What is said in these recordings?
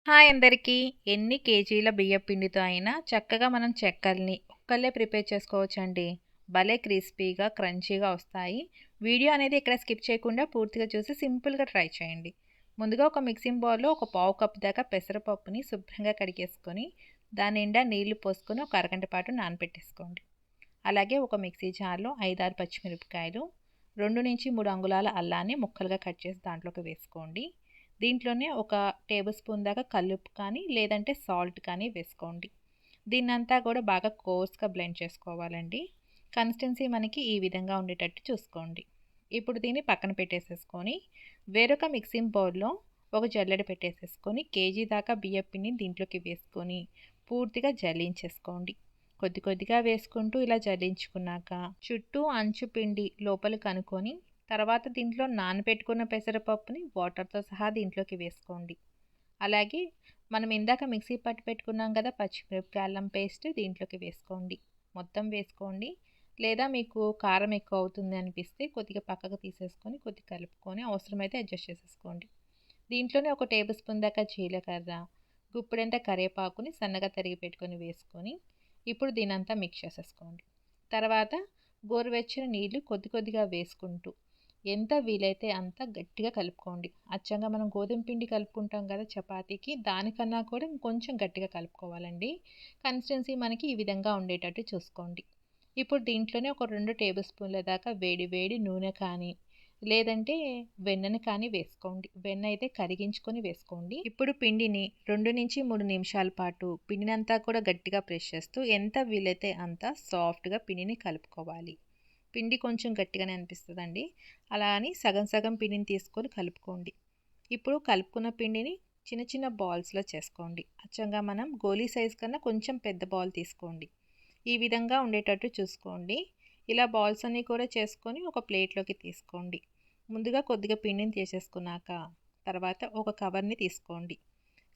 Hi అందరికీ. ఎన్ని కేజీల బియ్యపు పిండితో అయినా చక్కగా మనం చెక్కల్ని ఒక్కళ్ళే ప్రిపేర్ చేసుకోవచ్చండి. భలే క్రిస్పీగా, క్రంచీగా వస్తాయి. వీడియో అనేది ఇక్కడ స్కిప్ చేయకుండా పూర్తిగా చూసి సింపుల్‌గా ట్రై చేయండి. ముందుగా ఒక మిక్సింగ్ బౌల్‌లో ఒక పావు కప్ దాకా పెసరపప్పుని శుభ్రంగా కడిగేసుకొని, దాని నిండా నీళ్లు పోసుకొని ఒక అరగంట పాటు నానబెట్టేసుకోండి. అలాగే ఒక మిక్సీ జార్‌లో 5, 6 పచ్చిమిరపకాయలు, 2-3 అంగుళాల అల్లాన్ని ముక్కలుగా కట్ చేసి దాంట్లోకి వేసుకోండి. దీంట్లోనే ఒక టేబుల్ స్పూన్ దాకా కల్లుప్పు కానీ లేదంటే సాల్ట్ కానీ వేసుకోండి. దీన్నంతా కూడా బాగా కోర్స్గా బ్లెండ్ చేసుకోవాలండి. కన్సిస్టెన్సీ మనకి ఈ విధంగా ఉండేటట్టు చూసుకోండి. ఇప్పుడు దీన్ని పక్కన పెట్టేసేసుకొని వేరొక మిక్సింగ్ బౌల్లో ఒక జల్లెడ పెట్టేసేసుకొని కేజీ దాకా బియ్యం పిండిని దీంట్లోకి వేసుకొని పూర్తిగా జల్లించేసుకోండి. కొద్ది కొద్దిగా వేసుకుంటూ ఇలా జల్లించుకున్నాక చుట్టూ అంచు పిండి లోపలికి అనుకొని తర్వాత దీంట్లో నానబెట్టుకున్న పెసరపప్పుని వాటర్తో సహా దీంట్లోకి వేసుకోండి. అలాగే మనం ఇందాక మిక్సీ పట్టి పెట్టుకున్నాం కదా పచ్చిమిరపకాయ అల్లం పేస్ట్ దీంట్లోకి వేసుకోండి. మొత్తం వేసుకోండి. లేదా మీకు కారం ఎక్కువ అవుతుంది అనిపిస్తే కొద్దిగా పక్కకు తీసేసుకొని కొద్దిగా కలుపుకొని అవసరమైతే అడ్జస్ట్ చేసేసుకోండి. దీంట్లోనే ఒక టేబుల్ స్పూన్ దాకా జీలకర్ర, గుప్పెడంతా కరివేపాకుని సన్నగా తరిగి పెట్టుకొని వేసుకొని ఇప్పుడు దీనంతా మిక్స్ చేసేసుకోండి. తర్వాత గోరువెచ్చని నీళ్లు కొద్ది కొద్దిగా వేసుకుంటూ ఎంత వీలైతే అంత గట్టిగా కలుపుకోండి. అచ్చంగా మనం గోధుమ పిండి కలుపుకుంటాం కదా చపాతీకి, దానికన్నా కూడా ఇంకొంచెం గట్టిగా కలుపుకోవాలండి. కన్సిస్టెన్సీ మనకి ఈ విధంగా ఉండేటట్టు చూసుకోండి. ఇప్పుడు దీంట్లోనే ఒక 2 టేబుల్ స్పూన్ల దాకా వేడి వేడి నూనె కానీ లేదంటే వెన్నని కానీ వేసుకోండి. వెన్న అయితే కరిగించుకొని వేసుకోండి. ఇప్పుడు పిండిని 2-3 నిమిషాల పాటు పిండినంతా కూడా గట్టిగా ప్రెస్ చేస్తూ ఎంత వీలైతే అంత సాఫ్ట్గా పిండిని కలుపుకోవాలి. పిండి కొంచెం గట్టిగానే అనిపిస్తుందండి. అలా అని సగం సగం పిండిని తీసుకొని కలుపుకోండి. ఇప్పుడు కలుపుకున్న పిండిని చిన్న చిన్న బాల్స్లో చేసుకోండి. అచ్చంగా మనం గోలీ సైజ్ కన్నా కొంచెం పెద్ద బాల్ తీసుకోండి. ఈ విధంగా ఉండేటట్టు చూసుకోండి. ఇలా బాల్స్ అన్నీ కూడా చేసుకొని ఒక ప్లేట్లోకి తీసుకోండి. ముందుగా కొద్దిగా పిండిని తీసేసుకున్నాక తర్వాత ఒక కవర్ని తీసుకోండి.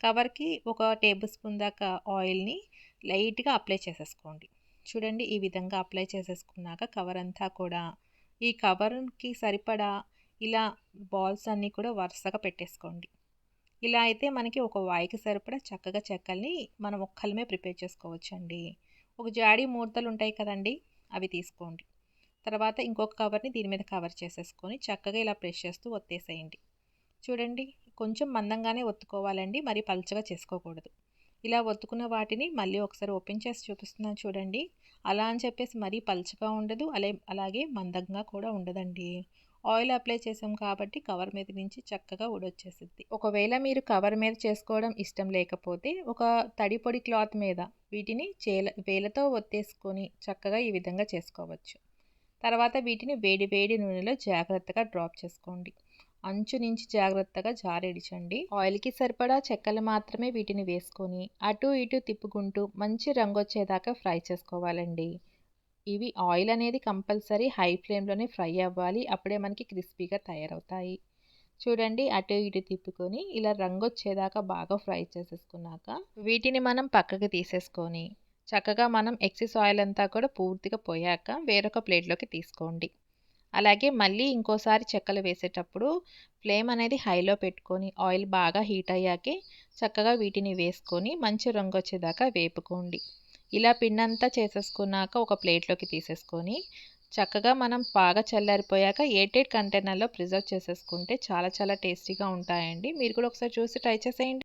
కవర్కి ఒక టేబుల్ స్పూన్ దాకా ఆయిల్ని లైట్గా అప్లై చేసేసుకోండి. చూడండి ఈ విధంగా అప్లై చేసేసుకున్నాక కవర్ అంతా కూడా ఈ కవర్కి సరిపడా ఇలా బాల్స్ అన్నీ కూడా వరుసగా పెట్టేసుకోండి. ఇలా అయితే మనకి ఒక వాయికి సరిపడా చక్కగా చెక్కల్ని మనం ఒక్కళ్ళమే ప్రిపేర్ చేసుకోవచ్చండి. ఒక జాడీ మూతలు ఉంటాయి కదండి, అవి తీసుకోండి. తర్వాత ఇంకొక కవర్ని దీని మీద కవర్ చేసేసుకొని చక్కగా ఇలా ప్రెస్ చేస్తూ ఒత్తేసేయండి. చూడండి కొంచెం మందంగానే ఒత్తుకోవాలండి, మరి పలుచగా చేసుకోకూడదు. ఇలా ఒత్తుకున్న వాటిని మళ్ళీ ఒకసారి ఓపెన్ చేసి చూపిస్తున్నాను చూడండి. అలా అని చెప్పేసి మరీ పలుచగా ఉండదు, అలాగే మందంగా కూడా ఉండదండి. ఆయిల్ అప్లై చేసాం కాబట్టి కవర్ మీద నుంచి చక్కగా ఊడొచ్చేసిద్ది. ఒకవేళ మీరు కవర్ మీద చేసుకోవడం ఇష్టం లేకపోతే ఒక తడి పొడి క్లాత్ మీద వీటిని వేలతో ఒత్తేసుకొని చక్కగా ఈ విధంగా చేసుకోవచ్చు. తర్వాత వీటిని వేడి వేడి నూనెలో జాగ్రత్తగా డ్రాప్ చేసుకోండి. అంచు నుంచి జాగ్రత్తగా జారేడిచండి. ఆయిల్కి సరిపడా చెక్కలు మాత్రమే వీటిని వేసుకొని అటు ఇటు తిప్పుకుంటూ మంచి రంగు వచ్చేదాకా ఫ్రై చేసుకోవాలండి. ఇవి ఆయిల్ అనేది కంపల్సరీ హై ఫ్లేమ్లోనే ఫ్రై అవ్వాలి. అప్పుడే మనకి క్రిస్పీగా తయారవుతాయి. చూడండి అటు ఇటు తిప్పుకొని ఇలా రంగు వచ్చేదాకా బాగా ఫ్రై చేసేసుకున్నాక వీటిని మనం పక్కకి తీసేసుకొని చక్కగా మనం ఎక్సెస్ ఆయిల్ అంతా కూడా పూర్తిగా పోయాక వేరొక ప్లేట్లోకి తీసుకోండి. అలాగే మళ్ళీ ఇంకోసారి చెక్కలు వేసేటప్పుడు ఫ్లేమ్ అనేది హైలో పెట్టుకొని ఆయిల్ బాగా హీట్ అయ్యాకే చక్కగా వీటిని వేసుకొని మంచి రంగు వచ్చేదాకా వేపుకోండి. ఇలా పిండంతా చేసేసుకున్నాక ఒక ప్లేట్లోకి తీసేసుకొని చక్కగా మనం బాగా చల్లారిపోయాక ఎయిర్‌టైట్ కంటైనర్‌లో ప్రిజర్వ్ చేసేసుకుంటే చాలా చాలా టేస్టీగా ఉంటాయండి. మీరు కూడా ఒకసారి చూసి ట్రై చేసేయండి.